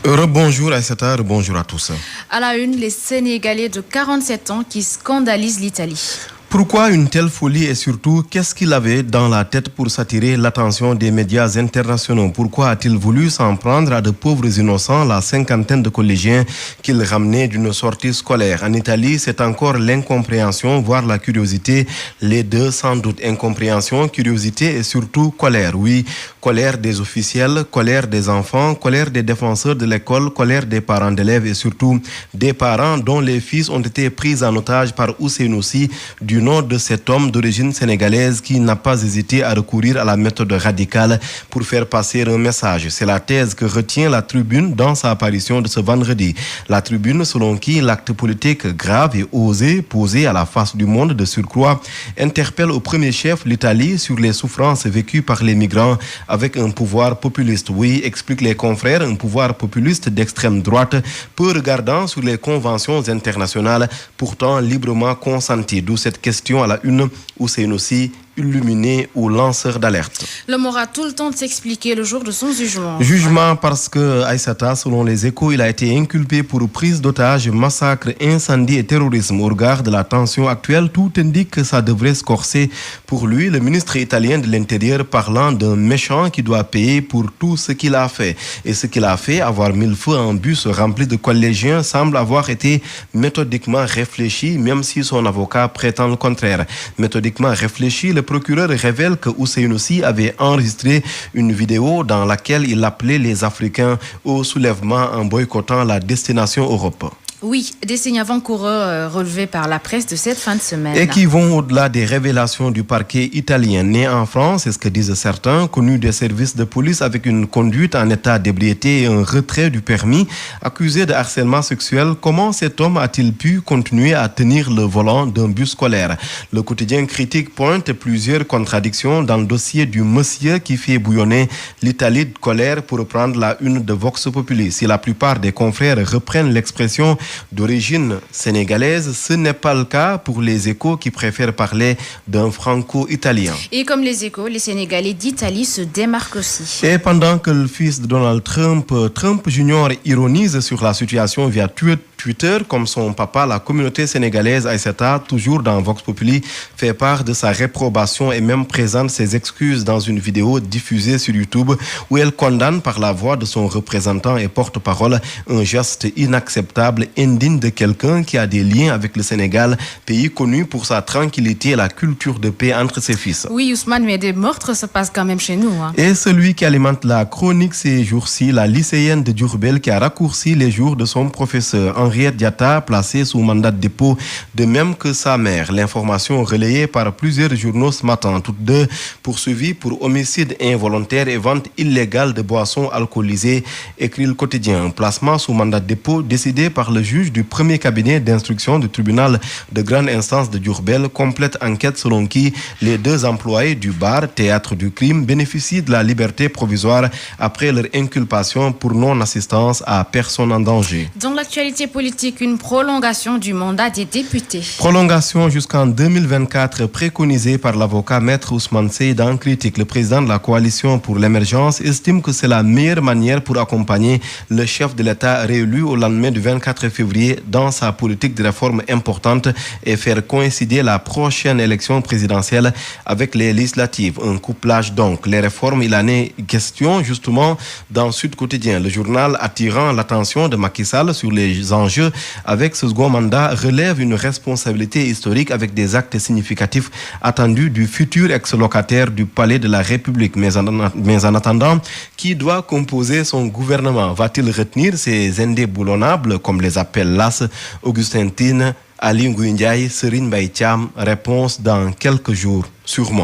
Rebonjour Aïssata, rebonjour à tous. À la une, les Sénégalais de 47 ans qui scandalisent l'Italie. Pourquoi une telle folie et surtout, qu'est-ce qu'il avait dans la tête pour s'attirer l'attention des médias internationaux? Pourquoi a-t-il voulu s'en prendre à de pauvres innocents, la cinquantaine de collégiens qu'il ramenait d'une sortie scolaire? En Italie, c'est encore l'incompréhension, voire la curiosité, les deux sans doute. Incompréhension, curiosité et surtout colère. Oui, colère des officiels, colère des enfants, colère des défenseurs de l'école, colère des parents d'élèves et surtout des parents dont les fils ont été pris en otage par Ousseynou Sy, du nom de cet homme d'origine sénégalaise qui n'a pas hésité à recourir à la méthode radicale pour faire passer un message. C'est la thèse que retient la Tribune dans sa apparition de ce vendredi. La Tribune selon qui l'acte politique grave et osé posé à la face du monde de surcroît interpelle au premier chef l'Italie sur les souffrances vécues par les migrants avec un pouvoir populiste. Oui, expliquent les confrères, un pouvoir populiste d'extrême droite, peu regardant sur les conventions internationales pourtant librement consenties. D'où cette question à la une où c'est aussi illuminé ou lanceur d'alerte. L'homme aura tout le temps de s'expliquer le jour de son jugement. Jugement parce que Aïssata, selon les Échos, il a été inculpé pour prise d'otage, massacre, incendie et terrorisme. Au regard de la tension actuelle, tout indique que ça devrait se corser pour lui. Le ministre italien de l'Intérieur parlant d'un méchant qui doit payer pour tout ce qu'il a fait. Et ce qu'il a fait, avoir mis le feu à un bus rempli de collégiens, semble avoir été méthodiquement réfléchi, même si son avocat prétend le contraire. Méthodiquement réfléchi, le procureur révèle que Ousseynou Sy avait enregistré une vidéo dans laquelle il appelait les Africains au soulèvement en boycottant la destination Europe. Oui, des signes avant-coureurs relevés par la presse de cette fin de semaine. Et qui vont au-delà des révélations du parquet italien. Né en France, c'est ce que disent certains, connu des services de police avec une conduite en état d'ébriété et un retrait du permis, accusé de harcèlement sexuel, comment cet homme a-t-il pu continuer à tenir le volant d'un bus scolaire? Le quotidien critique pointe plusieurs contradictions dans le dossier du monsieur qui fait bouillonner l'Italie de colère pour prendre la une de Vox Populi. Si la plupart des confrères reprennent l'expression d'origine sénégalaise, ce n'est pas le cas pour les Échos qui préfèrent parler d'un franco-italien. Et comme les Échos, les Sénégalais d'Italie se démarquent aussi. Et pendant que le fils de Donald Trump, Trump Junior, ironise sur la situation via Twitter, comme son papa, la communauté sénégalaise Aïssata, toujours dans Vox Populi, fait part de sa réprobation et même présente ses excuses dans une vidéo diffusée sur YouTube où elle condamne par la voix de son représentant et porte-parole un geste inacceptable, indigne de quelqu'un qui a des liens avec le Sénégal, pays connu pour sa tranquillité et la culture de paix entre ses fils. Oui, Ousmane, mais des meurtres se passent quand même chez nous. Et celui qui alimente la chronique ces jours-ci, la lycéenne de Diourbel qui a raccourci les jours de son professeur, Henriette Diatta, placée sous mandat de dépôt, de même que sa mère. L'information relayée par plusieurs journaux ce matin, toutes deux poursuivies pour homicide involontaire et vente illégale de boissons alcoolisées, écrit le quotidien. Un placement sous mandat de dépôt décidé par le juge du premier cabinet d'instruction du tribunal de grande instance de Diourbel, complète enquête selon qui les deux employés du bar, théâtre du crime, bénéficient de la liberté provisoire après leur inculpation pour non-assistance à personne en danger. Dans l'actualité politique, une prolongation du mandat des députés. Prolongation jusqu'en 2024 préconisée par l'avocat Maître Ousmane Seydan critique. Le président de la coalition pour l'émergence estime que c'est la meilleure manière pour accompagner le chef de l'État réélu au lendemain du 24 février dans sa politique de réforme importante et faire coïncider la prochaine élection présidentielle avec les législatives. Un couplage donc. Les réformes, il en est question justement dans Sud Quotidien. Le journal attirant l'attention de Macky Sall sur les enjeux avec ce second mandat relève une responsabilité historique avec des actes significatifs attendus du futur ex-locataire du palais de la République. Mais en attendant, qui doit composer son gouvernement? Va-t-il retenir ces indéboulonnables, comme les appelle l'AS, Augustin Tine, Ali Ngouille Ndiaye, Serigne Mbaye Thiam? Réponse dans quelques jours, sûrement.